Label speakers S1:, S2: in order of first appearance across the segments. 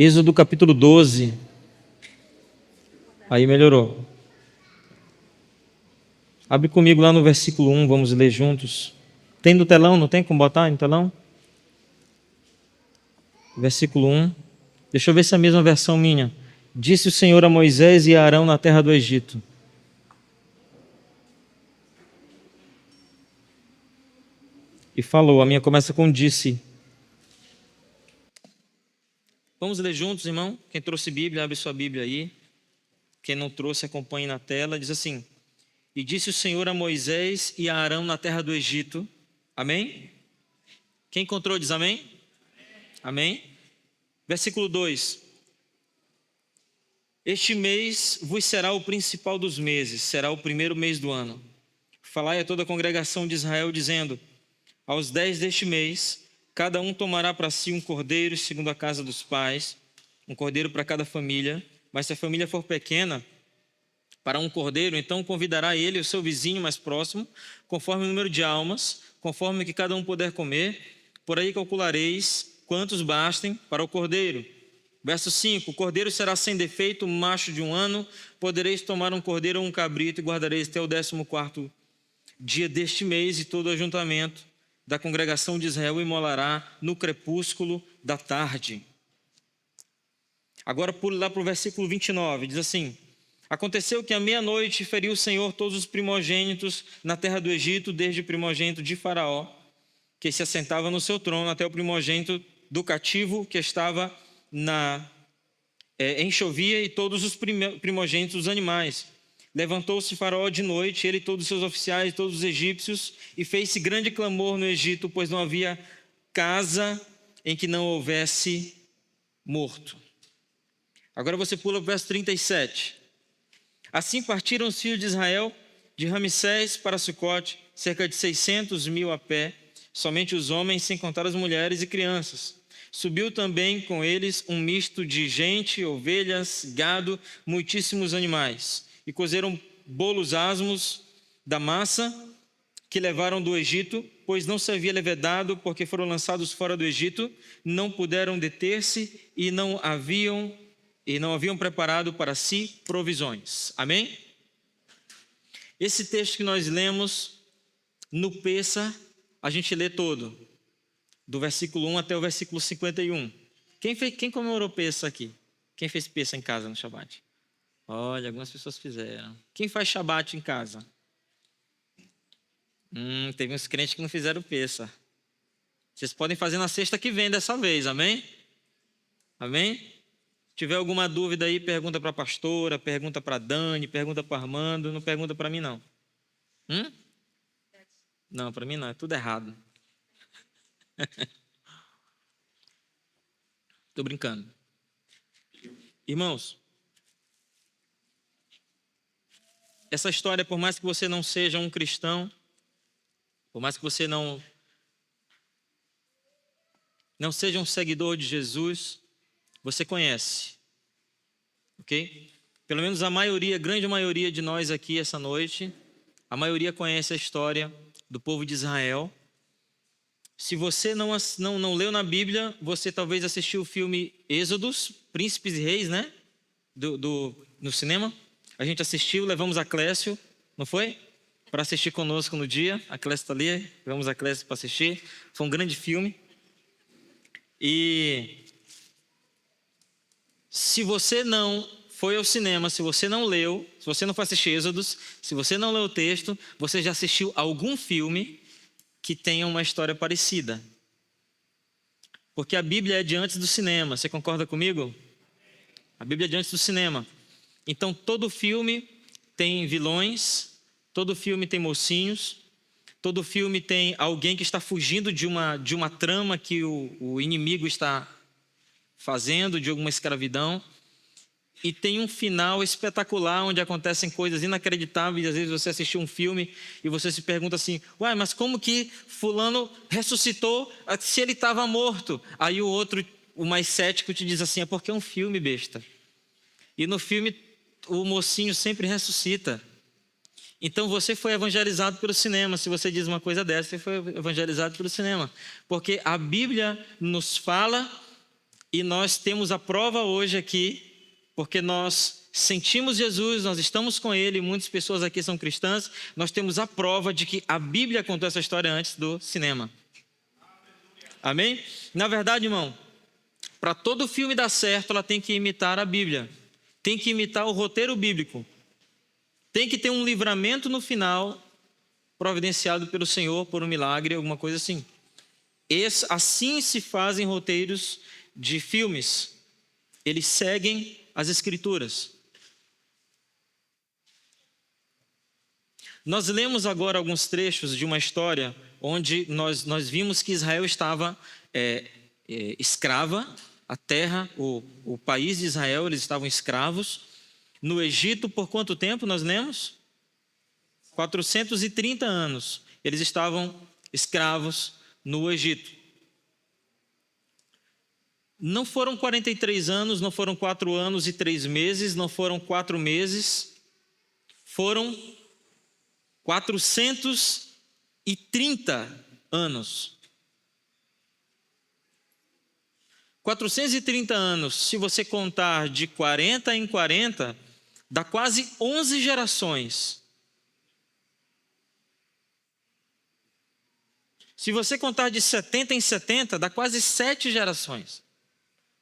S1: Êxodo capítulo 12. Aí melhorou. Abre comigo lá no versículo 1, vamos ler juntos. Tem no telão, não tem como botar no telão? Versículo 1. Deixa eu ver se é a mesma versão minha. Disse o Senhor a Moisés e a Arão na terra do Egito. E falou, a minha começa com disse. Vamos ler juntos, irmão? Quem trouxe Bíblia, abre sua Bíblia aí. Quem não trouxe, acompanhe na tela. Diz assim: E disse o Senhor a Moisés e a Arão na terra do Egito. Amém? Quem encontrou diz amém? Amém? Versículo 2. Este mês vos será o principal dos meses, será o primeiro mês do ano. Falai a toda a congregação de Israel, dizendo: Aos 10 deste mês, cada um tomará para si um cordeiro segundo a casa dos pais, um cordeiro para cada família. Mas se a família for pequena, para um cordeiro, então convidará ele o seu vizinho mais próximo, conforme o número de almas, conforme o que cada um puder comer. Por aí calculareis quantos bastem para o cordeiro. Verso 5: O cordeiro será sem defeito, macho de 1 ano. Podereis tomar um cordeiro ou um cabrito e guardareis até o 14º dia deste mês, e todo o ajuntamento da congregação de Israel imolará no crepúsculo da tarde. Agora pule lá para o versículo 29, diz assim: Aconteceu que à meia-noite feriu o Senhor todos os primogênitos na terra do Egito, desde o primogênito de Faraó, que se assentava no seu trono, até o primogênito do cativo que estava em Chovia, e todos os primogênitos dos animais. Levantou-se Faraó de noite, ele e todos os seus oficiais, todos os egípcios, e fez-se grande clamor no Egito, pois não havia casa em que não houvesse morto. Agora você pula para o verso 37. Assim partiram os filhos de Israel de Ramsés para Sucote, cerca de 600.000 a pé, somente os homens, sem contar as mulheres e crianças. Subiu também com eles um misto de gente, ovelhas, gado, muitíssimos animais. E cozeram bolos asmos da massa que levaram do Egito, pois não se havia levedado, porque foram lançados fora do Egito, não puderam deter-se e não haviam preparado para si provisões. Amém? Esse texto que nós lemos no Pêssar, a gente lê todo, do versículo 1 até o versículo 51. Quem comemorou Pêssar aqui? Quem fez Pêssar em casa no Shabat? Olha, algumas pessoas fizeram. Quem faz Shabat em casa? Teve uns crentes que não fizeram Pêssar. Vocês podem fazer na sexta que vem dessa vez, amém? Amém? Se tiver alguma dúvida aí, pergunta para a pastora, pergunta para a Dani, pergunta para o Armando, não pergunta para mim não. Não, para mim não, é tudo errado. Estou brincando. Irmãos, essa história, por mais que você não seja um cristão, por mais que você não seja um seguidor de Jesus, você conhece, ok? Pelo menos a maioria, grande maioria de nós aqui essa noite, a maioria conhece a história do povo de Israel. Se você não leu na Bíblia, você talvez assistiu o filme Êxodos, Príncipes e Reis, né? No cinema. A gente assistiu, levamos a Clécio, não foi? Para assistir conosco no dia. A Clécio está ali, levamos a Clécio para assistir. Foi um grande filme. E se você não foi ao cinema, se você não leu, se você não foi assistir Êxodos, se você não leu o texto, você já assistiu algum filme que tenha uma história parecida. Porque a Bíblia é de antes do cinema, você concorda comigo? A Bíblia é de antes do cinema. Então todo filme tem vilões, todo filme tem mocinhos, todo filme tem alguém que está fugindo de uma trama que o inimigo está fazendo, de alguma escravidão. E tem um final espetacular, onde acontecem coisas inacreditáveis. Às vezes você assistiu um filme e você se pergunta assim: uai, mas como que fulano ressuscitou se ele estava morto? Aí o outro, o mais cético, te diz assim: é porque é um filme, besta. E no filme o mocinho sempre ressuscita. Então você foi evangelizado pelo cinema. Se você diz uma coisa dessa, você foi evangelizado pelo cinema. Porque a Bíblia nos fala E nós temos a prova hoje aqui, porque nós sentimos Jesus, nós estamos com Ele, muitas pessoas aqui são cristãs, nós temos a prova de que a Bíblia contou essa história antes do cinema. Amém? Na verdade, irmão, para todo filme dar certo, ela tem que imitar a Bíblia, tem que imitar o roteiro bíblico, tem que ter um livramento no final, providenciado pelo Senhor por um milagre, alguma coisa assim. Assim se fazem roteiros de filmes, eles seguem as Escrituras. Nós lemos agora alguns trechos de uma história onde nós vimos que Israel estava escrava, a terra, o país de Israel, eles estavam escravos. No Egito, por quanto tempo nós lemos? 430 anos. Eles estavam escravos no Egito. Não foram 43 anos, não foram 4 anos e 3 meses, não foram 4 meses, foram 430 anos. 430 anos, se você contar de 40 em 40, dá quase 11 gerações. Se você contar de 70 em 70, dá quase 7 gerações.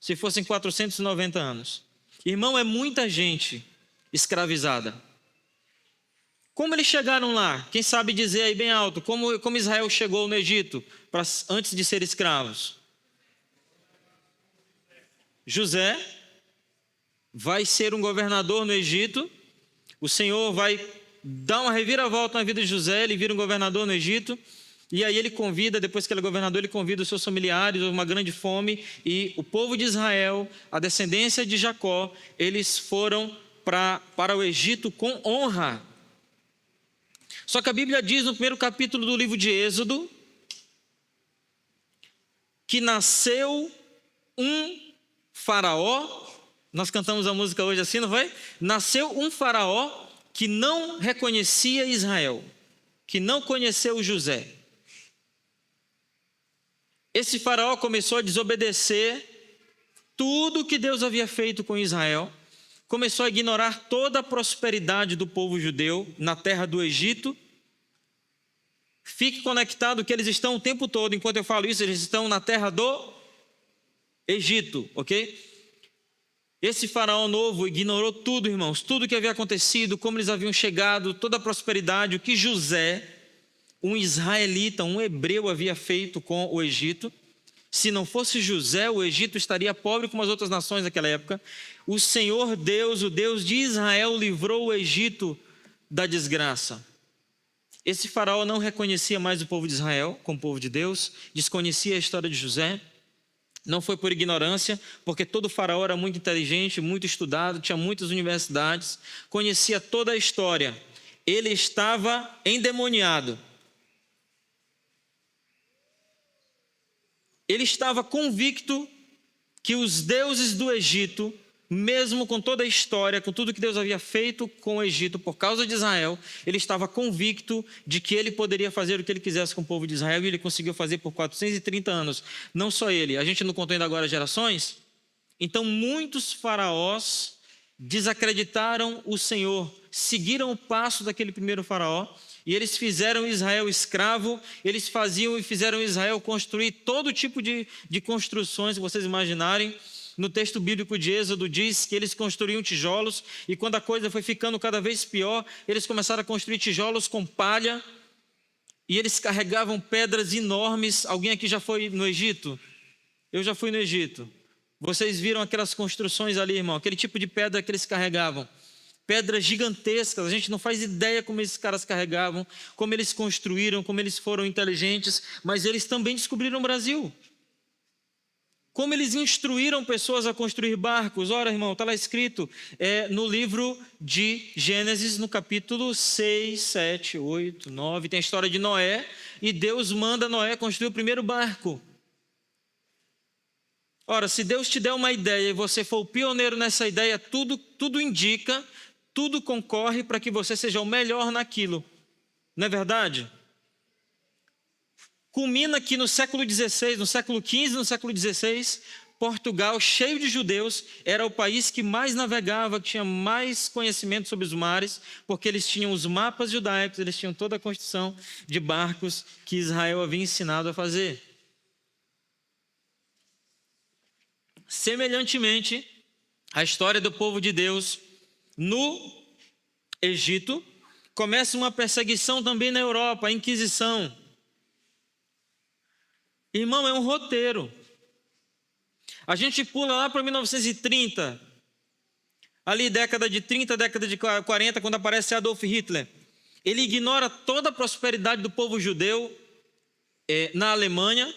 S1: Se fossem 490 anos. Irmão, é muita gente escravizada. Como eles chegaram lá? Quem sabe dizer aí bem alto, como Israel chegou no Egito antes de ser escravos? José vai ser um governador no Egito. O Senhor vai dar uma reviravolta na vida de José, ele vira um governador no Egito. E aí ele convida, depois que ele é governador, ele convida os seus familiares, uma grande fome, e o povo de Israel, a descendência de Jacó, eles foram para o Egito com honra. Só que a Bíblia diz no primeiro capítulo do livro de Êxodo, que nasceu um faraó, nós cantamos a música hoje assim, não foi? Nasceu um faraó que não reconhecia Israel, que não conheceu José. Esse faraó começou a desobedecer tudo que Deus havia feito com Israel, começou a ignorar toda a prosperidade do povo judeu na terra do Egito. Fique conectado que eles estão o tempo todo, enquanto eu falo isso, eles estão na terra do Egito, ok? Esse faraó novo ignorou tudo, irmãos, tudo que havia acontecido, como eles haviam chegado, toda a prosperidade, o que José, um israelita, um hebreu, havia feito com o Egito. Se não fosse José, o Egito estaria pobre como as outras nações naquela época. O Senhor Deus, o Deus de Israel, livrou o Egito da desgraça. Esse faraó não reconhecia mais o povo de Israel como povo de Deus, desconhecia a história de José. Não foi por ignorância, porque todo faraó era muito inteligente, muito estudado, tinha muitas universidades, conhecia toda a história. Ele estava endemoniado. Ele estava convicto que os deuses do Egito, mesmo com toda a história, com tudo que Deus havia feito com o Egito por causa de Israel, ele estava convicto de que ele poderia fazer o que ele quisesse com o povo de Israel, e ele conseguiu fazer por 430 anos. Não só ele, a gente não contou ainda agora gerações? Então muitos faraós desacreditaram o Senhor, seguiram o passo daquele primeiro faraó, e eles fizeram Israel escravo, eles faziam e fizeram Israel construir todo tipo de construções que vocês imaginarem. No texto bíblico de Êxodo diz que eles construíam tijolos, e quando a coisa foi ficando cada vez pior, eles começaram a construir tijolos com palha, e eles carregavam pedras enormes. Alguém aqui já foi no Egito? Eu já fui no Egito. Vocês viram aquelas construções ali, irmão, aquele tipo de pedra que eles carregavam. Pedras gigantescas, a gente não faz ideia como esses caras carregavam, como eles construíram, como eles foram inteligentes, mas eles também descobriram o Brasil. Como eles instruíram pessoas a construir barcos. Ora, irmão, está lá escrito no livro de Gênesis, no capítulo 6, 7, 8, 9, tem a história de Noé, e Deus manda Noé construir o primeiro barco. Ora, se Deus te der uma ideia e você for o pioneiro nessa ideia, tudo indica, tudo concorre para que você seja o melhor naquilo. Não é verdade? Culmina que no século XVI, no século XV, no século XVI, Portugal, cheio de judeus, era o país que mais navegava, que tinha mais conhecimento sobre os mares, porque eles tinham os mapas judaicos, eles tinham toda a construção de barcos que Israel havia ensinado a fazer. Semelhantemente, a história do povo de Deus no Egito começa uma perseguição também na Europa, a Inquisição. Irmão, é um roteiro. A gente pula lá para 1930, ali década de 30, década de 40, quando aparece Adolf Hitler. Ele ignora toda a prosperidade do povo judeu na Alemanha.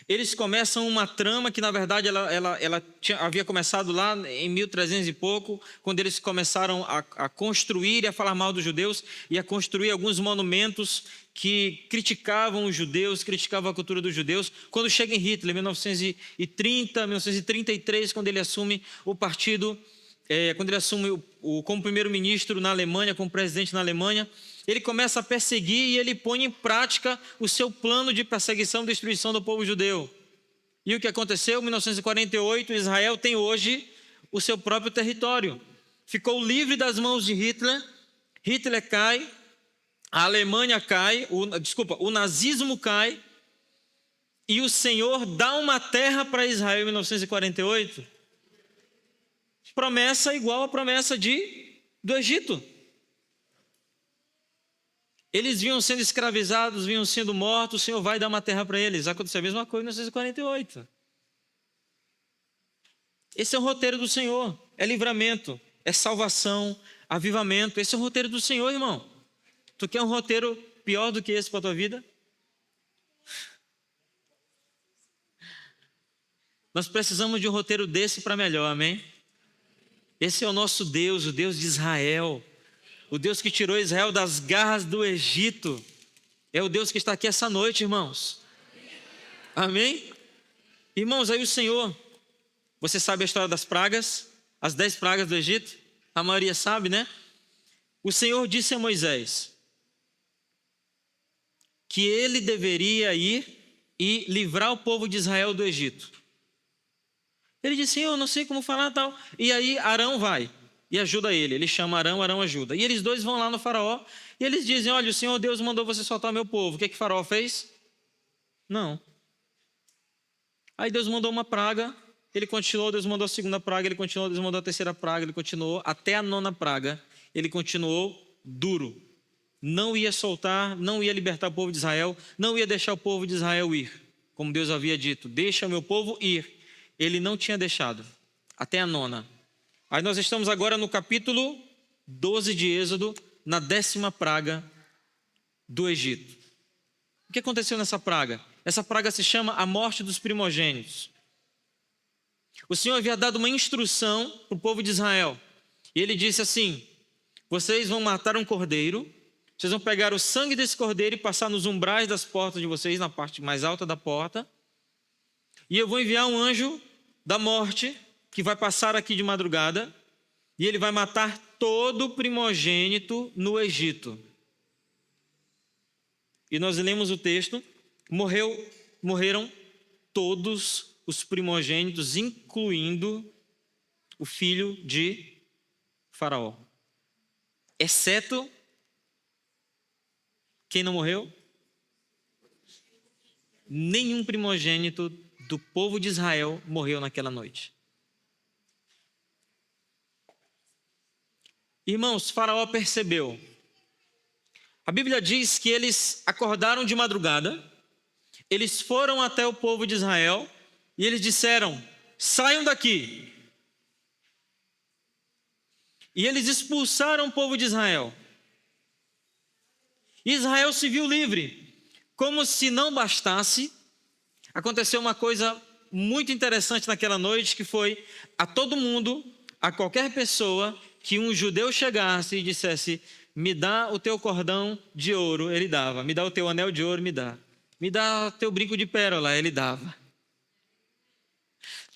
S1: Eles começam uma trama que, na verdade, ela havia começado lá em 1300 e pouco, quando eles começaram a construir e a falar mal dos judeus e a construir alguns monumentos que criticavam os judeus, criticavam a cultura dos judeus. Quando chega em Hitler, em 1930, 1933, quando ele assume o partido, quando ele assume como primeiro-ministro na Alemanha, como presidente na Alemanha, ele começa a perseguir e ele põe em prática o seu plano de perseguição e destruição do povo judeu. E o que aconteceu? Em 1948, Israel tem hoje o seu próprio território. Ficou livre das mãos de Hitler, Hitler cai, a Alemanha cai, o nazismo cai, e o Senhor dá uma terra para Israel em 1948. Promessa igual à promessa do Egito. Eles vinham sendo escravizados, vinham sendo mortos, o Senhor vai dar uma terra para eles. Aconteceu a mesma coisa em 1948. Esse é o roteiro do Senhor, é livramento, é salvação, avivamento. Esse é o roteiro do Senhor, irmão. Tu quer um roteiro pior do que esse para a tua vida? Nós precisamos de um roteiro desse para melhor, amém? Esse é o nosso Deus, o Deus de Israel. O Deus que tirou Israel das garras do Egito. É o Deus que está aqui essa noite, irmãos. Amém? Irmãos, aí o Senhor, você sabe a história das pragas? As 10 pragas do Egito? A maioria sabe, né? O Senhor disse a Moisés que ele deveria ir e livrar o povo de Israel do Egito. Ele disse, eu não sei como falar tal. E aí Arão vai e ajuda ele. Ele chama Arão, Arão ajuda. E eles dois vão lá no faraó e eles dizem, olha, o Senhor Deus mandou você soltar meu povo. O que faraó fez? Não. Aí Deus mandou uma praga, ele continuou, Deus mandou a segunda praga, ele continuou, Deus mandou a terceira praga, ele continuou, até a 9ª praga, ele continuou duro. Não ia soltar, não ia libertar o povo de Israel, não ia deixar o povo de Israel ir. Como Deus havia dito, deixa o meu povo ir. Ele não tinha deixado, até a 9ª. Aí nós estamos agora no capítulo 12 de Êxodo, na 10ª praga do Egito. O que aconteceu nessa praga? Essa praga se chama a morte dos primogênitos. O Senhor havia dado uma instrução para o povo de Israel. E ele disse assim, vocês vão matar um cordeiro, vocês vão pegar o sangue desse cordeiro e passar nos umbrais das portas de vocês, na parte mais alta da porta. E eu vou enviar um anjo da morte, que vai passar aqui de madrugada, e ele vai matar todo primogênito no Egito. E nós lemos o texto, morreram todos os primogênitos, incluindo o filho de Faraó. Exceto quem não morreu? Nenhum primogênito do povo de Israel morreu naquela noite. Irmãos, Faraó percebeu. A Bíblia diz que eles acordaram de madrugada, eles foram até o povo de Israel e eles disseram, saiam daqui. E eles expulsaram o povo de Israel. Israel se viu livre. Como se não bastasse, aconteceu uma coisa muito interessante naquela noite, que foi a todo mundo, a qualquer pessoa, que um judeu chegasse e dissesse, me dá o teu cordão de ouro, ele dava. Me dá o teu anel de ouro, me dá. Me dá o teu brinco de pérola, ele dava.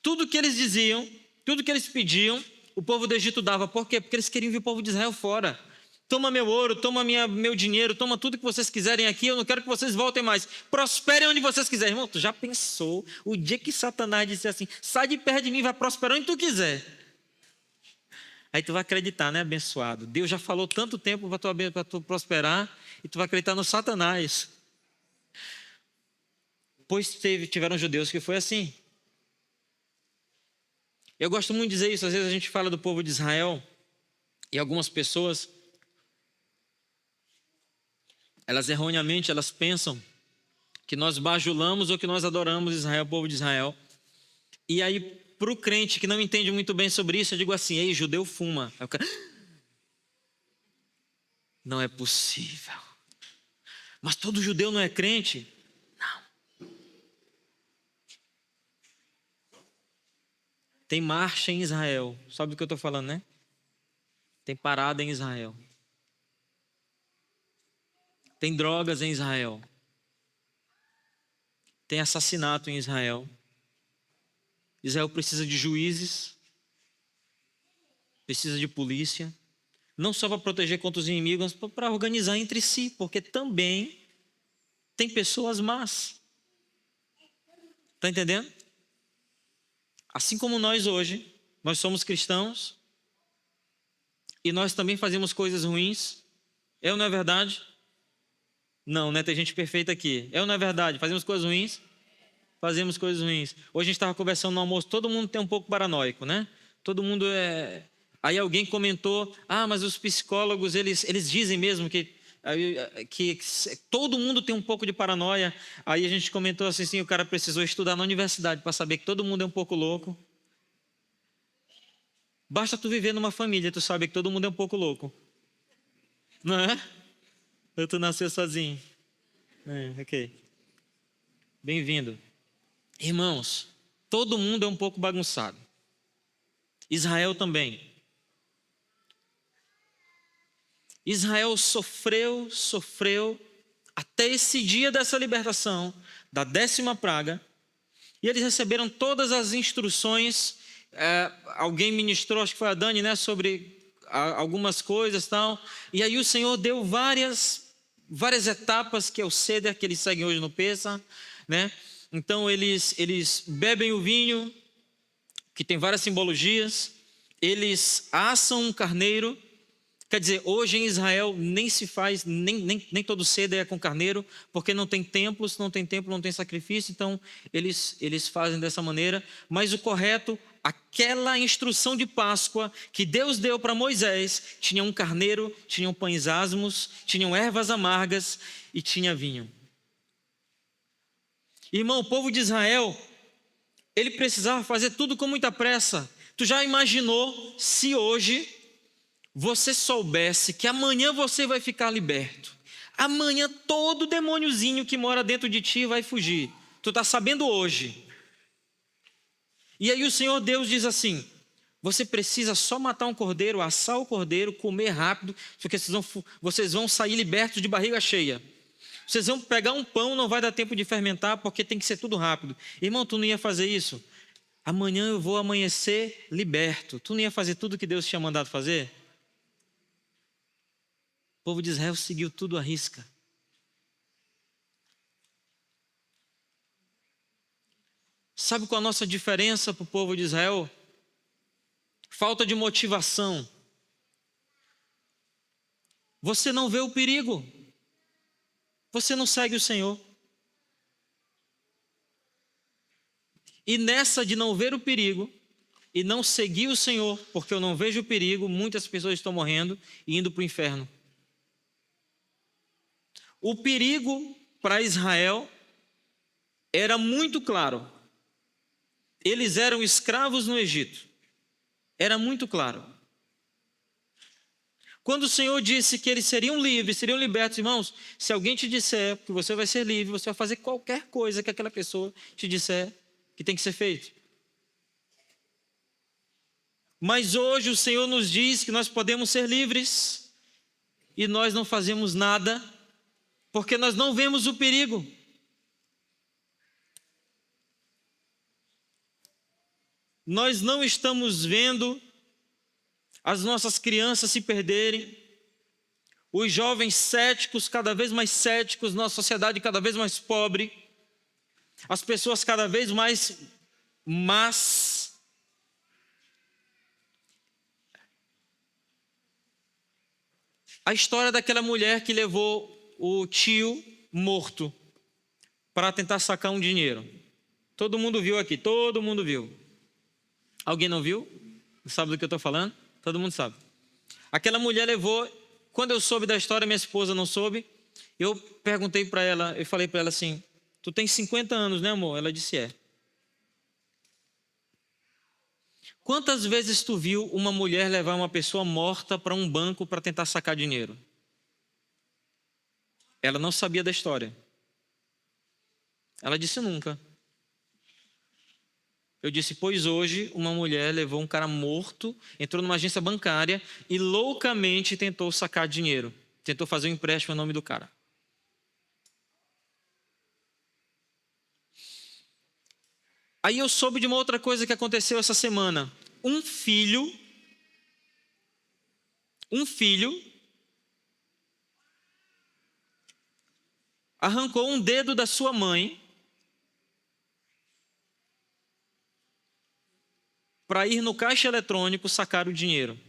S1: Tudo que eles diziam, tudo que eles pediam, o povo do Egito dava. Por quê? Porque eles queriam ver o povo de Israel fora. Toma meu ouro, toma meu dinheiro, toma tudo que vocês quiserem aqui, eu não quero que vocês voltem mais. Prosperem onde vocês quiserem. Irmão, tu já pensou o dia que Satanás disse assim, sai de perto de mim, vai prosperar onde tu quiser. Aí tu vai acreditar, né, abençoado? Deus já falou tanto tempo para tu prosperar e tu vai acreditar no Satanás. Pois tiveram judeus que foi assim. Eu gosto muito de dizer isso, às vezes a gente fala do povo de Israel e algumas pessoas, elas erroneamente, elas pensam que nós bajulamos ou que nós adoramos Israel, o povo de Israel. E aí, para o crente que não entende muito bem sobre isso, eu digo assim, ei, judeu fuma. Aí o cara, não é possível. Mas todo judeu não é crente? Não. Tem marcha em Israel. Sabe do que eu estou falando, né? Tem parada em Israel. Tem drogas em Israel. Tem assassinato em Israel. Israel precisa de juízes. Precisa de polícia. Não só para proteger contra os inimigos, mas para organizar entre si. Porque também tem pessoas más. Está entendendo? Assim como nós hoje, nós somos cristãos. E nós também fazemos coisas ruins. É ou não é verdade? Não, né? Tem gente perfeita aqui. É ou não é verdade? Fazemos coisas ruins? Fazemos coisas ruins. Hoje a gente estava conversando no almoço, todo mundo tem um pouco paranoico, né? Todo mundo é... Aí alguém comentou, mas os psicólogos, eles dizem mesmo que todo mundo tem um pouco de paranoia. Aí a gente comentou assim, sim, o cara precisou estudar na universidade para saber que todo mundo é um pouco louco. Basta tu viver numa família, tu sabe que todo mundo é um pouco louco. Não é? Ou tu nasceu sozinho? Ok. Bem-vindo. Irmãos, todo mundo é um pouco bagunçado. Israel também. Israel sofreu até esse dia dessa libertação, da 10ª praga, e eles receberam todas as instruções. Alguém ministrou, acho que foi a Dani, né, sobre algumas coisas e tal, e aí o Senhor deu várias etapas, que é o ceder que eles seguem hoje no Pêssar, né? Então eles bebem o vinho, que tem várias simbologias, eles assam um carneiro. Quer dizer, hoje em Israel nem se faz, nem todo ceder é com carneiro, porque não tem templo, se não tem templo não tem sacrifício, então eles fazem dessa maneira. Mas o correto, aquela instrução de Páscoa que Deus deu para Moisés, tinha um carneiro, tinham pães asmos, tinham ervas amargas e tinha vinho. Irmão, o povo de Israel, ele precisava fazer tudo com muita pressa. Tu já imaginou se hoje você soubesse que amanhã você vai ficar liberto? Amanhã todo demôniozinho que mora dentro de ti vai fugir. Tu está sabendo hoje. E aí o Senhor Deus diz assim, você precisa só matar um cordeiro, assar o cordeiro, comer rápido, porque vocês vão sair libertos de barriga cheia. Vocês vão pegar um pão, não vai dar tempo de fermentar, porque tem que ser tudo rápido. Irmão, tu não ia fazer isso? Amanhã eu vou amanhecer liberto. Tu não ia fazer tudo que Deus tinha mandado fazer? O povo de Israel seguiu tudo à risca. Sabe qual a nossa diferença para o povo de Israel? Falta de motivação. Você não vê o perigo. Você não segue o Senhor. E nessa de não ver o perigo e não seguir o Senhor, porque eu não vejo o perigo, muitas pessoas estão morrendo e indo para o inferno. O perigo para Israel era muito claro. Eles eram escravos no Egito. Era muito claro. Quando o Senhor disse que eles seriam livres, seriam libertos, irmãos, se alguém te disser que você vai ser livre, você vai fazer qualquer coisa que aquela pessoa te disser que tem que ser feito. Mas hoje o Senhor nos diz que nós podemos ser livres e nós não fazemos nada, porque nós não vemos o perigo. Nós não estamos vendo as nossas crianças se perderem. os jovens céticos, cada vez mais céticos, nossa sociedade cada vez mais pobre, as pessoas cada vez mais más. A história daquela mulher que levou o tio morto para tentar sacar um dinheiro. Todo mundo viu aqui, todo mundo viu. Alguém não viu? Sabe do que eu estou falando? Todo mundo sabe. Aquela mulher levou, quando eu soube da história, minha esposa não soube, eu perguntei para ela, eu falei para ela assim, tu tem 50 anos, né, amor? Ela disse, é. Quantas vezes tu viu uma mulher levar uma pessoa morta para um banco para tentar sacar dinheiro? Ela não sabia da história. Ela disse nunca. Eu disse, pois hoje uma mulher levou um cara morto, entrou numa agência bancária e loucamente tentou sacar dinheiro. Tentou fazer um empréstimo em nome do cara. Aí eu soube de uma outra coisa que aconteceu essa semana. Um filho arrancou um dedo da sua mãe para ir no caixa eletrônico sacar o dinheiro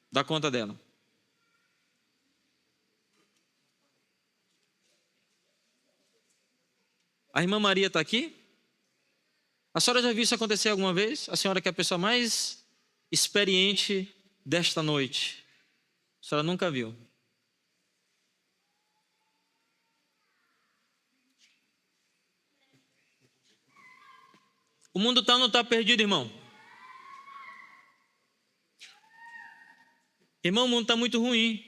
S1: da conta dela. A irmã Maria está aqui? A senhora já viu isso acontecer alguma vez? A senhora que é a pessoa mais experiente desta noite. A senhora nunca viu. O mundo não está perdido, irmão. Irmão, o mundo está muito ruim.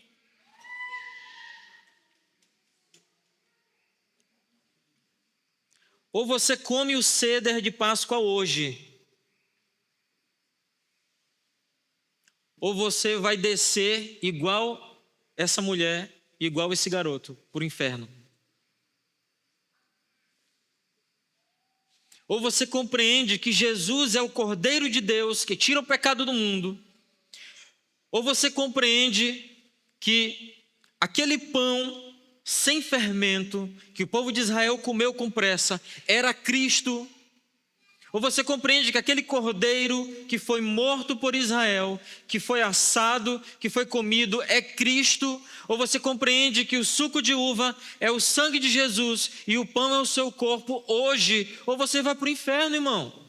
S1: Ou você come o ceder de Páscoa hoje, ou você vai descer igual essa mulher, igual esse garoto, para o inferno. Ou você compreende que Jesus é o Cordeiro de Deus que tira o pecado do mundo, ou você compreende que aquele pão sem fermento, que o povo de Israel comeu com pressa, era Cristo. Ou você compreende que aquele cordeiro que foi morto por Israel, que foi assado, que foi comido, é Cristo. Ou você compreende que o suco de uva é o sangue de Jesus e o pão é o seu corpo hoje. Ou você vai para o inferno, irmão.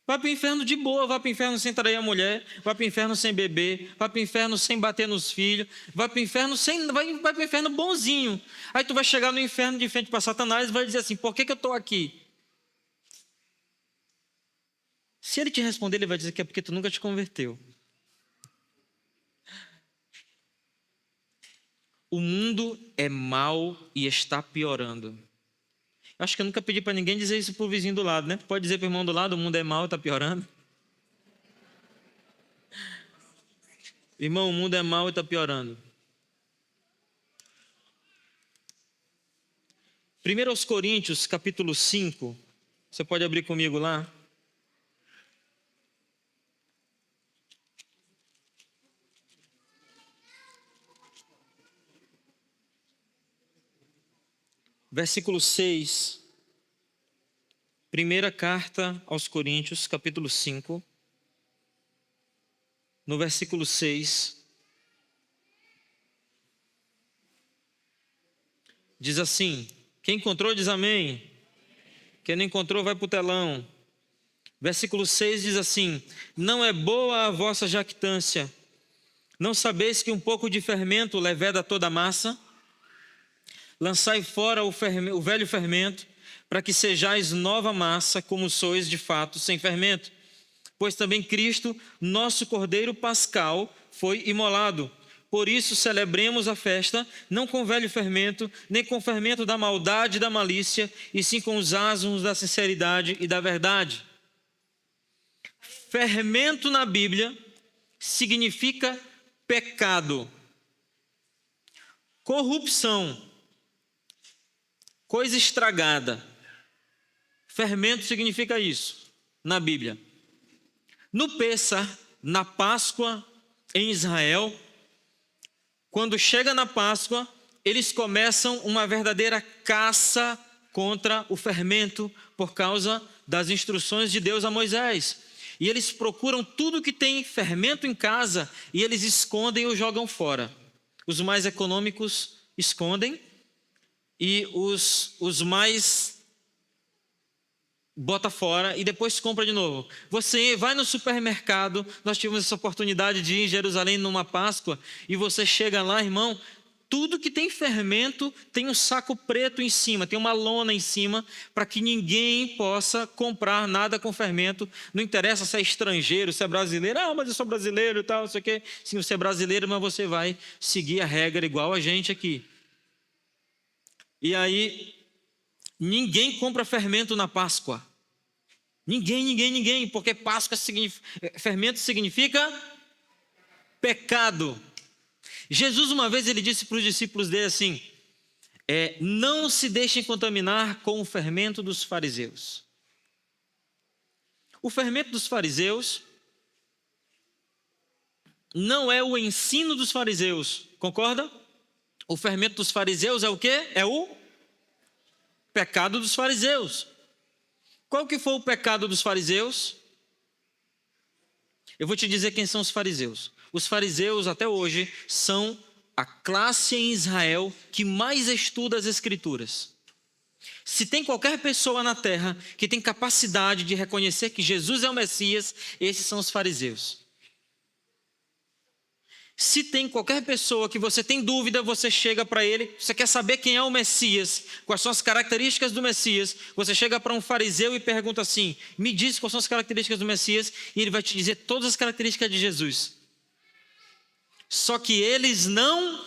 S1: Vai para o inferno de boa, vai para o inferno sem trair a mulher, vai para o inferno sem beber, vai para o inferno sem bater nos filhos, vai para o inferno vai para o inferno bonzinho. Aí tu vai chegar no inferno de frente para Satanás e vai dizer assim, por que eu estou aqui? Se ele te responder, ele vai dizer que é porque tu nunca te converteu. O mundo é mau e está piorando. Acho que eu nunca pedi para ninguém dizer isso para o vizinho do lado, né? Pode dizer para o irmão do lado, o mundo é mau e está piorando. Irmão, o mundo é mau e está piorando. 1 Coríntios, capítulo 5. Você pode abrir comigo lá? Versículo 6, primeira carta aos Coríntios, capítulo 5, no versículo 6, diz assim, quem encontrou diz amém, quem não encontrou vai para o telão. Versículo 6 diz assim, não é boa a vossa jactância, não sabeis que um pouco de fermento leveda toda a massa? Lançai fora o velho fermento, para que sejais nova massa, como sois de fato, sem fermento. Pois também Cristo, nosso Cordeiro Pascal, foi imolado. Por isso celebremos a festa, não com velho fermento, nem com fermento da maldade e da malícia, e sim com os asmos da sinceridade e da verdade. Fermento na Bíblia significa pecado, corrupção, coisa estragada. Fermento significa isso, na Bíblia. No Pêssar, na Páscoa, em Israel, quando chega na Páscoa, eles começam uma verdadeira caça contra o fermento por causa das instruções de Deus a Moisés. E eles procuram tudo que tem fermento em casa e eles escondem ou jogam fora. Os mais econômicos escondem e os mais bota fora e depois compra de novo. Você vai no supermercado, nós tivemos essa oportunidade de ir em Jerusalém numa Páscoa, e você chega lá, irmão, tudo que tem fermento tem um saco preto em cima, tem uma lona em cima, para que ninguém possa comprar nada com fermento. Não interessa se é estrangeiro, se é brasileiro. Ah, mas eu sou brasileiro e tal, não sei o quê. Sim, você é brasileiro, mas você vai seguir a regra igual a gente aqui. E aí, ninguém compra fermento na Páscoa. Ninguém, porque Páscoa fermento significa pecado. Jesus uma vez ele disse para os discípulos dele assim, não se deixem contaminar com o fermento dos fariseus. O fermento dos fariseus não é o ensino dos fariseus, concorda? O fermento dos fariseus é o quê? É o pecado dos fariseus. Qual que foi o pecado dos fariseus? Eu vou te dizer quem são os fariseus. Os fariseus até hoje são a classe em Israel que mais estuda as Escrituras. Se tem qualquer pessoa na terra que tem capacidade de reconhecer que Jesus é o Messias, esses são os fariseus. Se tem qualquer pessoa que você tem dúvida, você chega para ele, você quer saber quem é o Messias, quais são as características do Messias, você chega para um fariseu e pergunta assim, me diz quais são as características do Messias, e ele vai te dizer todas as características de Jesus. Só que eles não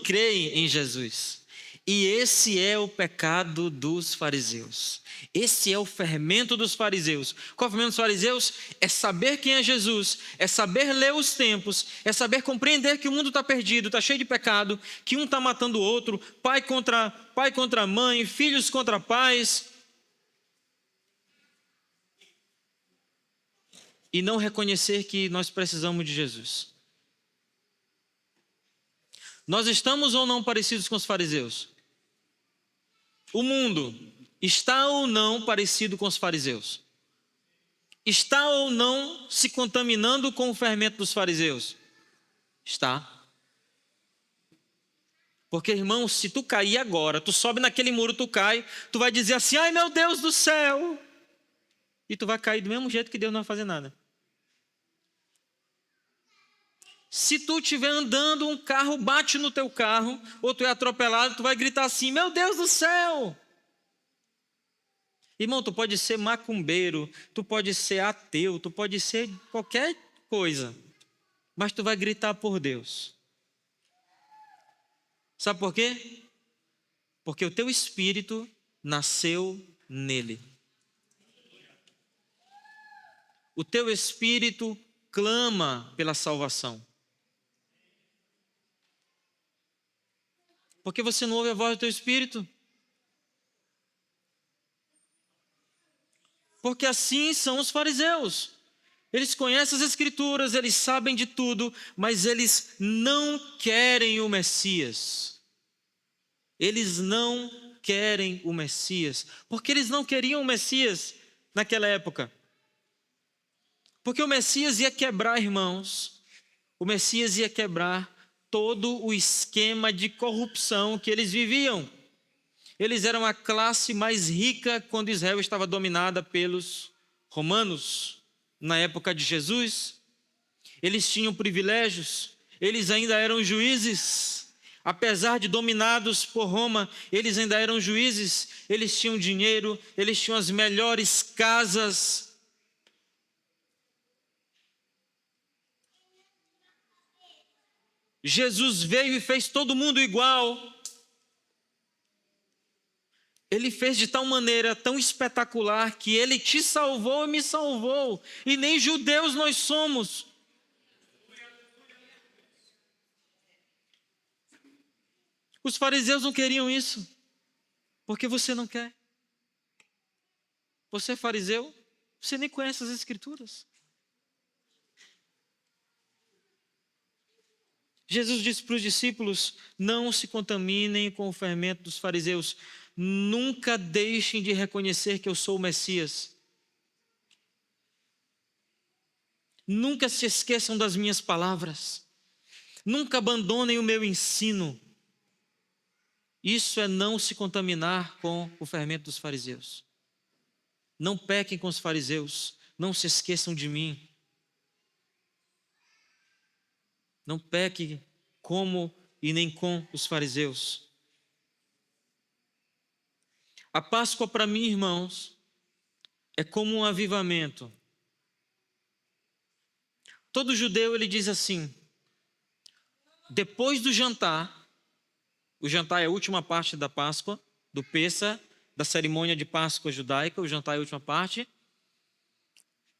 S1: creem em Jesus. E esse é o pecado dos fariseus. Esse é o fermento dos fariseus. Qual é o fermento dos fariseus? É saber quem é Jesus, é saber ler os tempos, é saber compreender que o mundo está perdido, está cheio de pecado, que um está matando o outro, pai contra mãe, filhos contra pais. E não reconhecer que nós precisamos de Jesus. Nós estamos ou não parecidos com os fariseus? O mundo está ou não parecido com os fariseus? Está ou não se contaminando com o fermento dos fariseus? Está. Porque, irmão, se tu cair agora, tu sobe naquele muro, tu cai, tu vai dizer assim, ai meu Deus do céu! E tu vai cair do mesmo jeito que Deus não vai fazer nada. Se tu estiver andando, um carro bate no teu carro, ou tu é atropelado, tu vai gritar assim, meu Deus do céu! Irmão, tu pode ser macumbeiro, tu pode ser ateu, tu pode ser qualquer coisa, mas tu vai gritar por Deus. Sabe por quê? Porque o teu espírito nasceu nele. O teu espírito clama pela salvação. Por que você não ouve a voz do teu espírito? Porque assim são os fariseus. Eles conhecem as Escrituras, eles sabem de tudo, mas eles não querem o Messias. Eles não querem o Messias. Por que eles não queriam o Messias naquela época? Porque o Messias ia quebrar, irmãos. O Messias ia quebrar todo o esquema de corrupção que eles viviam. Eles eram a classe mais rica quando Israel estava dominada pelos romanos, na época de Jesus. Eles tinham privilégios, eles ainda eram juízes. Apesar de dominados por Roma, eles ainda eram juízes, eles tinham dinheiro, eles tinham as melhores casas. Jesus veio e fez todo mundo igual. Ele fez de tal maneira tão espetacular que ele te salvou e me salvou. E nem judeus nós somos. Os fariseus não queriam isso. Porque você não quer. Você é fariseu, você nem conhece as Escrituras. Jesus disse para os discípulos: não se contaminem com o fermento dos fariseus. Nunca deixem de reconhecer que eu sou o Messias. Nunca se esqueçam das minhas palavras. Nunca abandonem o meu ensino. Isso é não se contaminar com o fermento dos fariseus. Não pequem com os fariseus. Não se esqueçam de mim. Não pequem como e nem com os fariseus. A Páscoa para mim, irmãos, é como um avivamento. Todo judeu ele diz assim: depois do jantar, o jantar é a última parte da Páscoa, do Pêssar, da cerimônia de Páscoa judaica, o jantar é a última parte.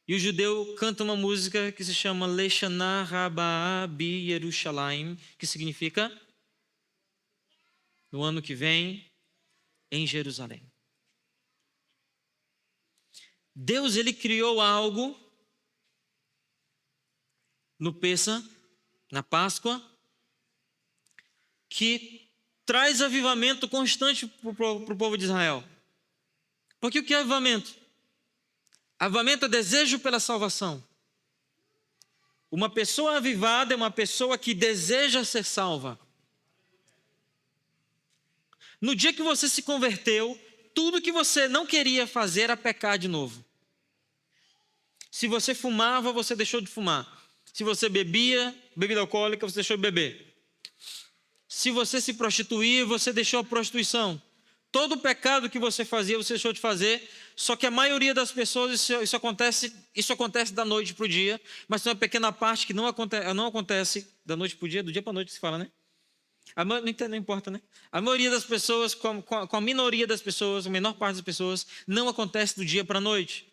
S1: E o judeu canta uma música que se chama Leshana Rabaa Bi Yerushalayim, que significa no ano que vem em Jerusalém. Deus ele criou algo no Pêssar, na Páscoa, que traz avivamento constante para o povo de Israel. Porque o que é avivamento? Avivamento é desejo pela salvação. Uma pessoa avivada é uma pessoa que deseja ser salva. No dia que você se converteu, tudo que você não queria fazer era pecar de novo. Se você fumava, você deixou de fumar. Se você bebia, bebida alcoólica, você deixou de beber. Se você se prostituía, você deixou a prostituição. Todo pecado que você fazia, você deixou de fazer. Só que a maioria das pessoas, isso acontece da noite para o dia. Mas tem uma pequena parte que não acontece da noite para o dia, do dia para a noite se fala, né? Não importa, né? A maioria das pessoas, com a minoria das pessoas, a menor parte das pessoas, não acontece do dia para a noite.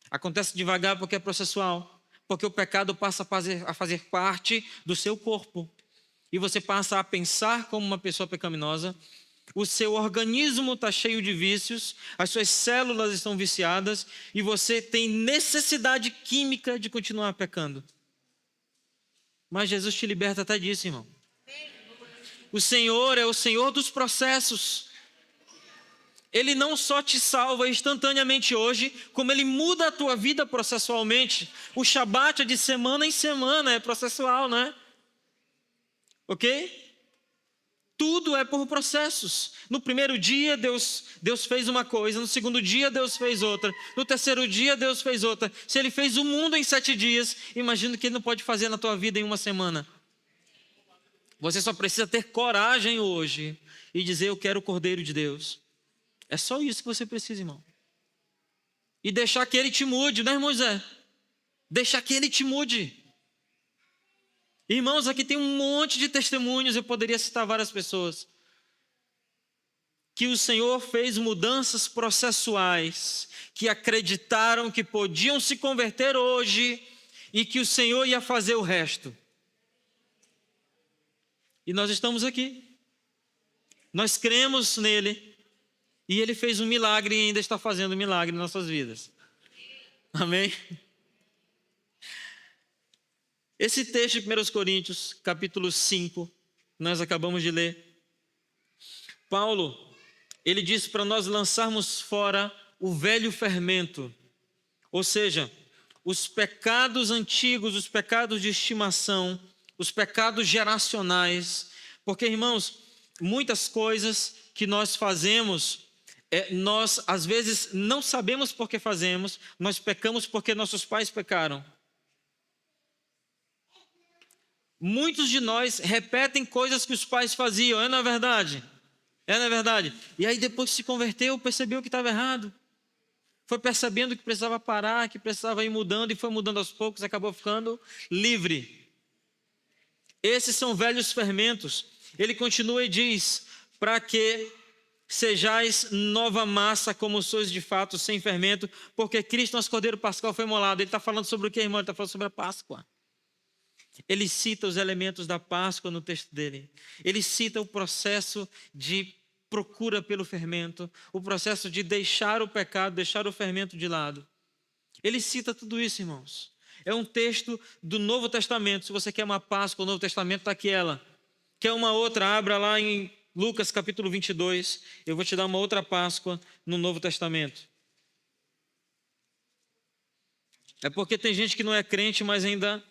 S1: Acontece devagar porque é processual. Porque o pecado passa a fazer parte do seu corpo. E você passa a pensar como uma pessoa pecaminosa. O seu organismo está cheio de vícios. As suas células estão viciadas. E você tem necessidade química de continuar pecando. Mas Jesus te liberta até disso, irmão. O Senhor é o Senhor dos processos. Ele não só te salva instantaneamente hoje, como Ele muda a tua vida processualmente. O Shabat é de semana em semana, é processual, né? Ok? Tudo é por processos. No primeiro dia, Deus fez uma coisa. No segundo dia, Deus fez outra. No terceiro dia, Deus fez outra. Se Ele fez o mundo em 7 dias, imagina que Ele não pode fazer na tua vida em uma semana. Você só precisa ter coragem hoje e dizer: eu quero o Cordeiro de Deus. É só isso que você precisa, irmão. E deixar que Ele te mude, né, irmão Zé? Deixar que Ele te mude. Irmãos, aqui tem um monte de testemunhos, eu poderia citar várias pessoas. Que o Senhor fez mudanças processuais, que acreditaram que podiam se converter hoje e que o Senhor ia fazer o resto. E nós estamos aqui. Nós cremos nele. E Ele fez um milagre e ainda está fazendo um milagre em nossas vidas. Amém? Esse texto de 1 Coríntios, capítulo 5, nós acabamos de ler. Paulo, ele disse para nós lançarmos fora o velho fermento. Ou seja, os pecados antigos, os pecados de estimação, os pecados geracionais. Porque, irmãos, muitas coisas que nós fazemos, nós às vezes não sabemos por que fazemos, nós pecamos porque nossos pais pecaram. Muitos de nós repetem coisas que os pais faziam, não é verdade? Não é verdade? E aí depois que se converteu, percebeu que estava errado. Foi percebendo que precisava parar, que precisava ir mudando, e foi mudando aos poucos, acabou ficando livre. Esses são velhos fermentos. Ele continua e diz: para que sejais nova massa, como sois de fato, sem fermento, porque Cristo, nosso Cordeiro Pascal, foi imolado. Ele está falando sobre o que, irmão? Ele está falando sobre a Páscoa. Ele cita os elementos da Páscoa no texto dele. Ele cita o processo de procura pelo fermento, o processo de deixar o pecado, deixar o fermento de lado. Ele cita tudo isso, irmãos. É um texto do Novo Testamento. Se você quer uma Páscoa, o Novo Testamento está aqui ela. Quer uma outra? Abra lá em Lucas capítulo 22. Eu vou te dar uma outra Páscoa no Novo Testamento. É porque tem gente que não é crente, mas ainda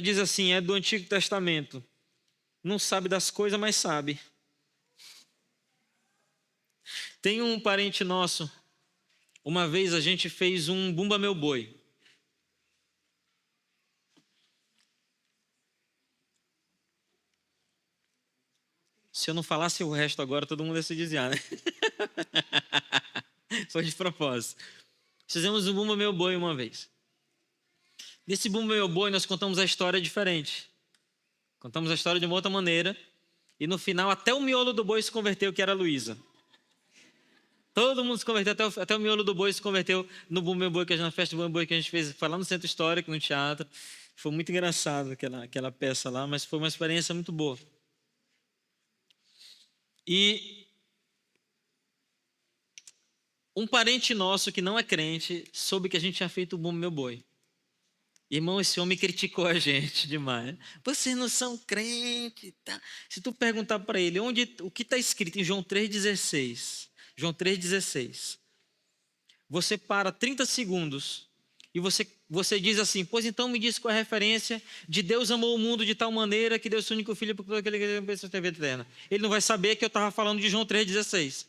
S1: diz assim, é do Antigo Testamento. Não sabe das coisas, mas sabe. Tem um parente nosso, uma vez a gente fez um Bumba Meu Boi. Se eu não falasse o resto agora, todo mundo ia se desviar, né? Foi de propósito. Fizemos um Bumba Meu Boi uma vez. Nesse Bumba Meu Boi, nós contamos a história diferente. Contamos a história de uma outra maneira. E no final, até o miolo do boi se converteu, que era a Luísa. Todo mundo se converteu, até o miolo do boi se converteu no Bumba Meu Boi, que na festa do Bumba Meu Boi que a gente fez, foi lá no Centro Histórico, no teatro. Foi muito engraçado aquela peça lá, mas foi uma experiência muito boa. E um parente nosso que não é crente soube que a gente tinha feito o Bumba Meu Boi. Irmão, esse homem criticou a gente demais. Vocês não são crentes. Tá? Se tu perguntar para ele o que está escrito em João 3,16. João 3,16. Você para 30 segundos e você diz assim, pois então me diz qual é a referência de Deus amou o mundo de tal maneira que deu seu único filho por aquele que pensa ter vida eterna. Ele não vai saber que eu estava falando de João 3,16.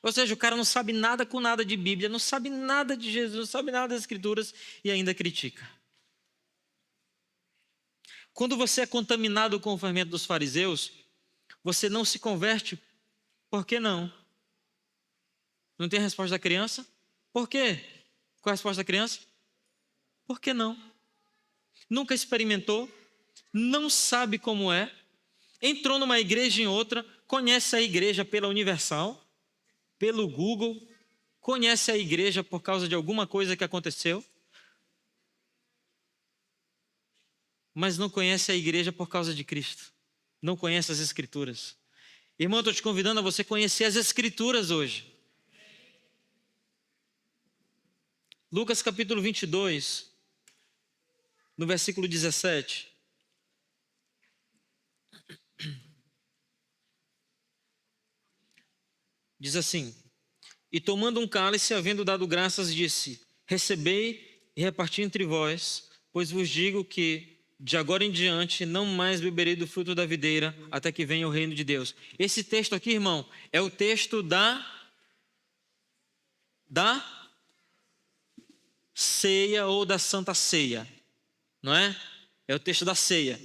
S1: Ou seja, o cara não sabe nada com nada de Bíblia, não sabe nada de Jesus, não sabe nada das Escrituras e ainda critica. Quando você é contaminado com o fermento dos fariseus, você não se converte, por que não? Não tem a resposta da criança? Por quê? Qual é a resposta da criança? Por que não? Nunca experimentou, não sabe como é, entrou numa igreja em outra, conhece a igreja pela Universal, pelo Google, conhece a igreja por causa de alguma coisa que aconteceu, mas não conhece a igreja por causa de Cristo, não conhece as Escrituras. Irmão, estou te convidando a você conhecer as Escrituras hoje. Lucas capítulo 22, no versículo 17. Diz assim, e tomando um cálice, havendo dado graças, disse, recebei e reparti entre vós, pois vos digo que de agora em diante não mais beberei do fruto da videira, até que venha o reino de Deus. Esse texto aqui, irmão, é o texto da ceia ou da Santa Ceia, não é? É o texto da ceia.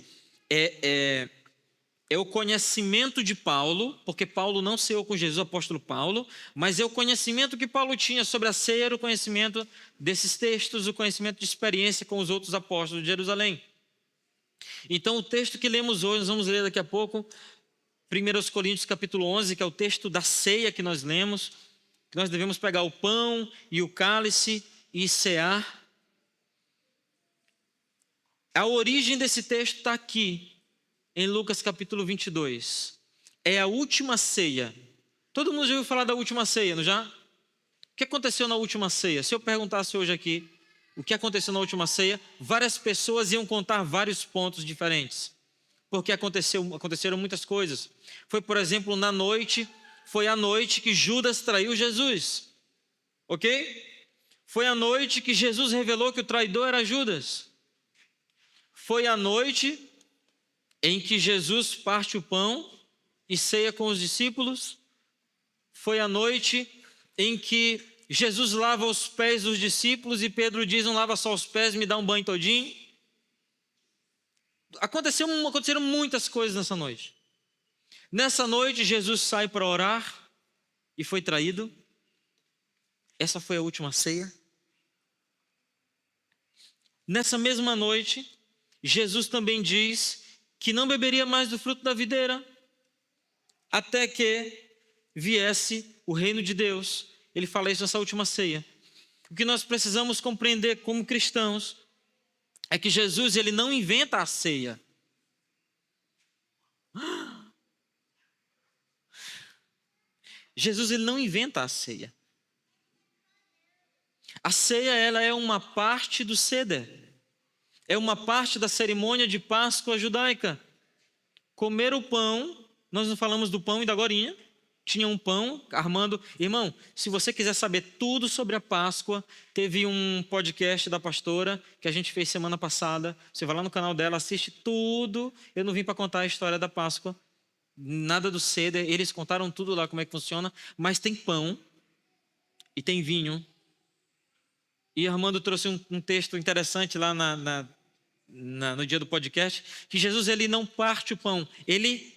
S1: É o conhecimento de Paulo, porque Paulo não ceou com Jesus, o apóstolo Paulo, mas é o conhecimento que Paulo tinha sobre a ceia, era o conhecimento desses textos, o conhecimento de experiência com os outros apóstolos de Jerusalém. Então, o texto que lemos hoje, nós vamos ler daqui a pouco, 1 Coríntios capítulo 11, que é o texto da ceia que nós lemos, que nós devemos pegar o pão e o cálice e cear. A origem desse texto está aqui, em Lucas capítulo 22. É a última ceia. Todo mundo já ouviu falar da última ceia, não já? O que aconteceu na última ceia? Se eu perguntasse hoje aqui o que aconteceu na última ceia, várias pessoas iam contar vários pontos diferentes. Porque aconteceram muitas coisas. Foi, por exemplo, foi a noite que Judas traiu Jesus. Ok? Foi a noite que Jesus revelou que o traidor era Judas. Foi a noite em que Jesus parte o pão e ceia com os discípulos. Foi a noite em que Jesus lava os pés dos discípulos e Pedro diz, não lava só os pés, me dá um banho todinho. Aconteceram muitas coisas nessa noite. Nessa noite Jesus sai para orar e foi traído. Essa foi a última ceia. Nessa mesma noite, Jesus também diz que não beberia mais do fruto da videira, até que viesse o reino de Deus. Ele fala isso nessa última ceia. O que nós precisamos compreender como cristãos é que Jesus, ele não inventa a ceia. Jesus, ele não inventa a ceia. A ceia, ela é uma parte do Seder. É uma parte da cerimônia de Páscoa judaica. Comer o pão, nós não falamos do pão ainda agorinha, tinha um pão, Armando. Irmão, se você quiser saber tudo sobre a Páscoa, teve um podcast da pastora que a gente fez semana passada. Você vai lá no canal dela, assiste tudo. Eu não vim para contar a história da Páscoa, nada do Seder. Eles contaram tudo lá, como é que funciona. Mas tem pão e tem vinho. E Armando trouxe um texto interessante lá no dia do podcast, que Jesus ele não parte o pão, ele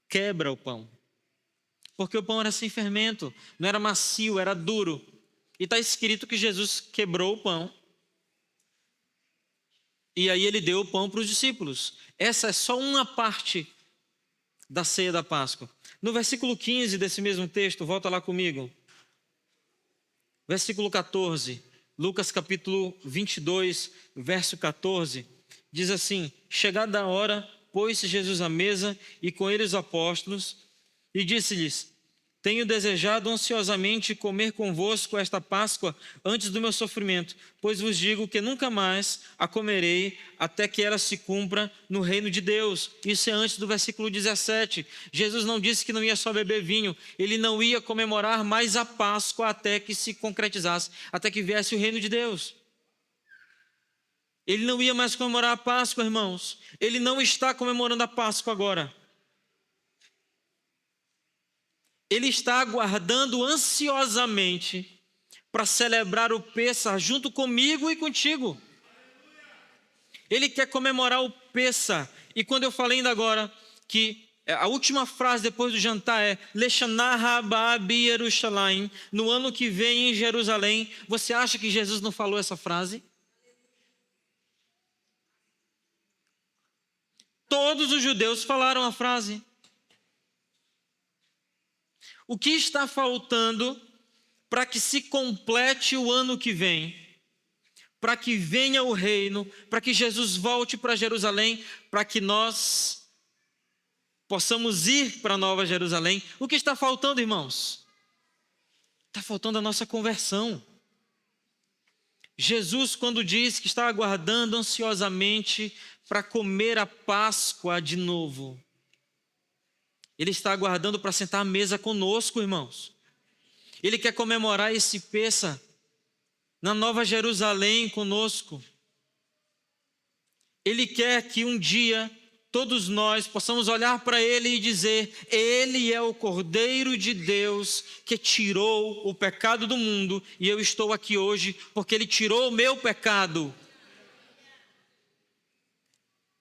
S1: quebra o pão. Porque o pão era sem fermento, não era macio, era duro. E está escrito que Jesus quebrou o pão. E aí ele deu o pão para os discípulos. Essa é só uma parte da ceia da Páscoa. No versículo 15 desse mesmo texto, volta lá comigo. Versículo 14, Lucas capítulo 22, verso 14, diz assim: chegada a hora, pôs-se Jesus à mesa e com ele os apóstolos, e disse-lhes: tenho desejado ansiosamente comer convosco esta Páscoa antes do meu sofrimento, pois vos digo que nunca mais a comerei até que ela se cumpra no reino de Deus. Isso é antes do versículo 17. Jesus não disse que não ia só beber vinho, ele não ia comemorar mais a Páscoa até que se concretizasse, até que viesse o reino de Deus. Ele não ia mais comemorar a Páscoa, irmãos. Ele não está comemorando a Páscoa agora. Ele está aguardando ansiosamente para celebrar o Pêssar junto comigo e contigo. Ele quer comemorar o Pêssar. E quando eu falei ainda agora que a última frase depois do jantar é Leshana haba b'Yerushalayim, no ano que vem em Jerusalém, você acha que Jesus não falou essa frase? Todos os judeus falaram a frase. O que está faltando para que se complete o ano que vem? Para que venha o reino, para que Jesus volte para Jerusalém, para que nós possamos ir para Nova Jerusalém. O que está faltando, irmãos? Está faltando a nossa conversão. Jesus, quando diz que está aguardando ansiosamente para comer a Páscoa de novo, ele está aguardando para sentar à mesa conosco, irmãos. Ele quer comemorar esse Pêssar na Nova Jerusalém conosco. Ele quer que um dia todos nós possamos olhar para ele e dizer: ele é o Cordeiro de Deus que tirou o pecado do mundo, e eu estou aqui hoje porque ele tirou o meu pecado.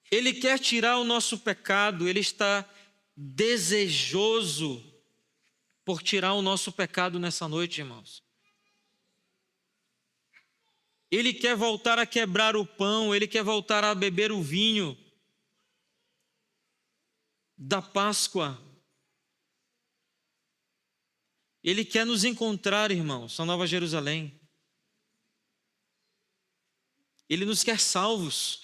S1: Ele quer tirar o nosso pecado, ele está desejoso por tirar o nosso pecado nessa noite, irmãos. Ele quer voltar a quebrar o pão, ele quer voltar a beber o vinho da Páscoa. Ele quer nos encontrar, irmãos, na Nova Jerusalém. Ele nos quer salvos.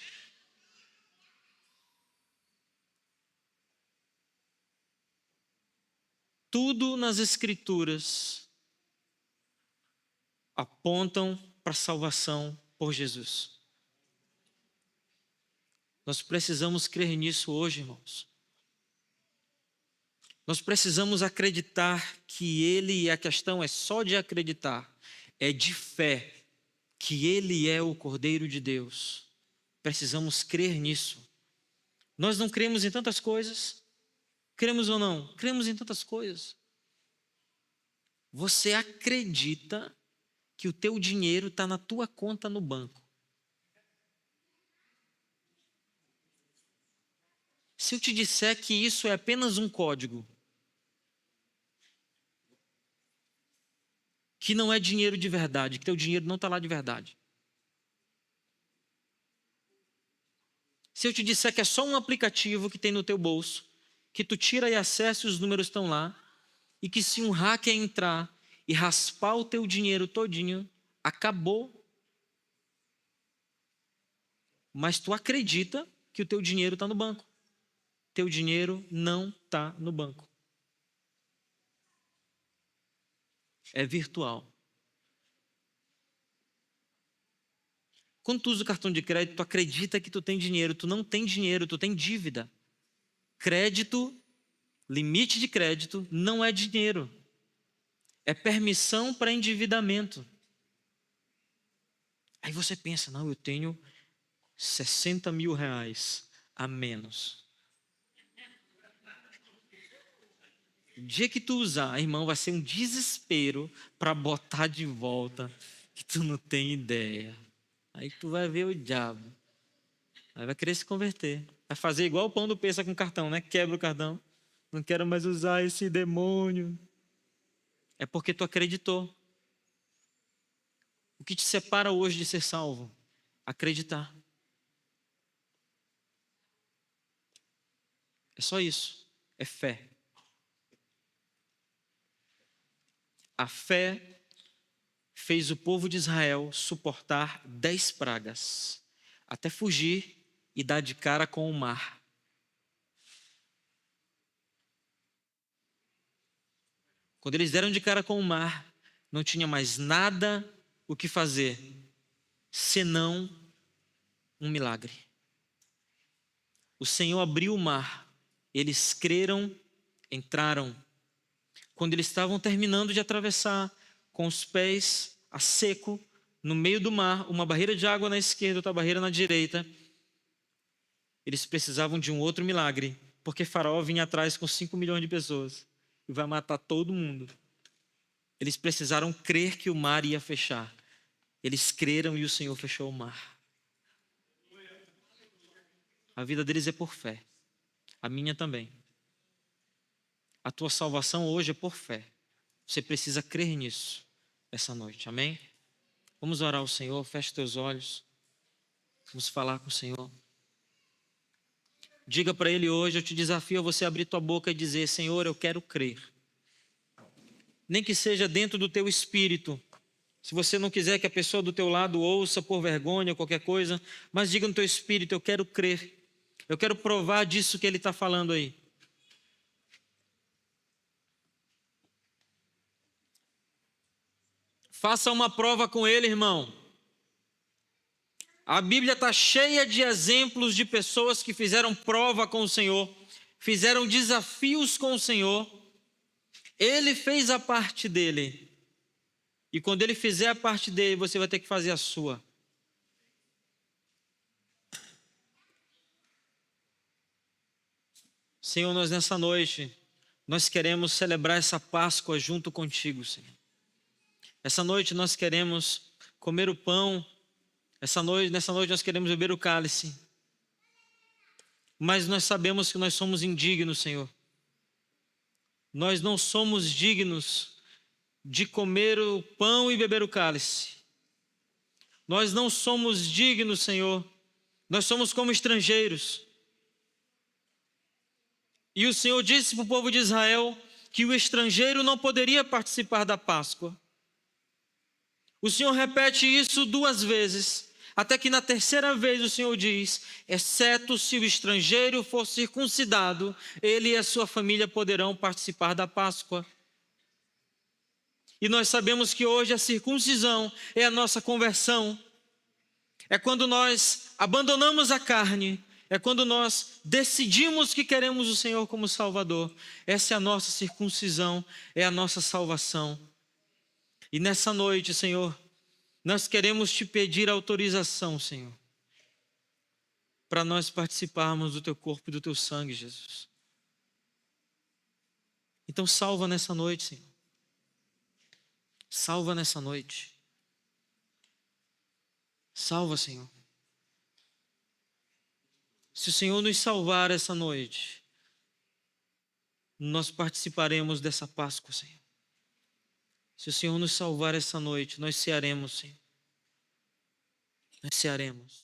S1: Tudo nas Escrituras apontam para a salvação por Jesus. Nós precisamos crer nisso hoje, irmãos. Nós precisamos acreditar que Ele, e a questão é só de acreditar, é de fé, que Ele é o Cordeiro de Deus. Precisamos crer nisso. Nós não cremos em tantas coisas. Cremos ou não? Cremos em tantas coisas. Você acredita que o teu dinheiro está na tua conta no banco? Se eu te disser que isso é apenas um código, que não é dinheiro de verdade, que teu dinheiro não está lá de verdade. Se eu te disser que é só um aplicativo que tem no teu bolso, que tu tira e acessa e os números estão lá, e que se um hacker entrar e raspar o teu dinheiro todinho, acabou. Mas tu acredita que o teu dinheiro está no banco. Teu dinheiro não está no banco. É virtual. Quando tu usa o cartão de crédito, tu acredita que tu tem dinheiro. Tu não tem dinheiro, tu tem dívida. Crédito, limite de crédito, não é dinheiro. É permissão para endividamento. Aí você pensa, não, eu tenho 60 mil reais a menos. O dia que tu usar, irmão, vai ser um desespero para botar de volta, que tu não tem ideia. Aí tu vai ver o diabo. Aí vai querer se converter. Vai fazer igual o pão do peça com cartão, né? Quebra o cartão. Não quero mais usar esse demônio. É porque tu acreditou. O que te separa hoje de ser salvo? Acreditar. É só isso. É fé. A fé fez o povo de Israel suportar 10 pragas, até fugir e dar de cara com o mar. Quando eles deram de cara com o mar, não tinha mais nada o que fazer, senão um milagre. O Senhor abriu o mar, eles creram, entraram. Quando eles estavam terminando de atravessar, com os pés a seco, no meio do mar, uma barreira de água na esquerda, outra barreira na direita, eles precisavam de um outro milagre, porque Faraó vinha atrás com 5 milhões de pessoas e vai matar todo mundo. Eles precisaram crer que o mar ia fechar. Eles creram e o Senhor fechou o mar. A vida deles é por fé. A minha também. A tua salvação hoje é por fé. Você precisa crer nisso essa noite. Amém? Vamos orar ao Senhor. Feche teus olhos. Vamos falar com o Senhor. Diga para Ele hoje, eu te desafio a você abrir tua boca e dizer, Senhor, eu quero crer. Nem que seja dentro do teu espírito. Se você não quiser que a pessoa do teu lado ouça por vergonha, qualquer coisa, mas diga no teu espírito, eu quero crer. Eu quero provar disso que Ele está falando aí. Faça uma prova com Ele, irmão. A Bíblia está cheia de exemplos de pessoas que fizeram prova com o Senhor, fizeram desafios com o Senhor. Ele fez a parte dele. E quando Ele fizer a parte dele, você vai ter que fazer a sua. Senhor, nós nessa noite, nós queremos celebrar essa Páscoa junto contigo, Senhor. Essa noite nós queremos comer o pão. Nessa noite nós queremos beber o cálice. Mas nós sabemos que nós somos indignos, Senhor. Nós não somos dignos de comer o pão e beber o cálice. Nós não somos dignos, Senhor. Nós somos como estrangeiros. E o Senhor disse para o povo de Israel que o estrangeiro não poderia participar da Páscoa. O Senhor repete isso 2 vezes, até que na 3ª vez o Senhor diz, exceto se o estrangeiro for circuncidado, ele e a sua família poderão participar da Páscoa. E nós sabemos que hoje a circuncisão é a nossa conversão. É quando nós abandonamos a carne, é quando nós decidimos que queremos o Senhor como Salvador. Essa é a nossa circuncisão, é a nossa salvação. E nessa noite, Senhor, nós queremos te pedir autorização, Senhor, para nós participarmos do teu corpo e do teu sangue, Jesus. Então salva nessa noite, Senhor. Salva nessa noite. Salva, Senhor. Se o Senhor nos salvar essa noite, nós participaremos dessa Páscoa, Senhor. Se o Senhor nos salvar essa noite, nós cearemos, Senhor. Nós cearemos.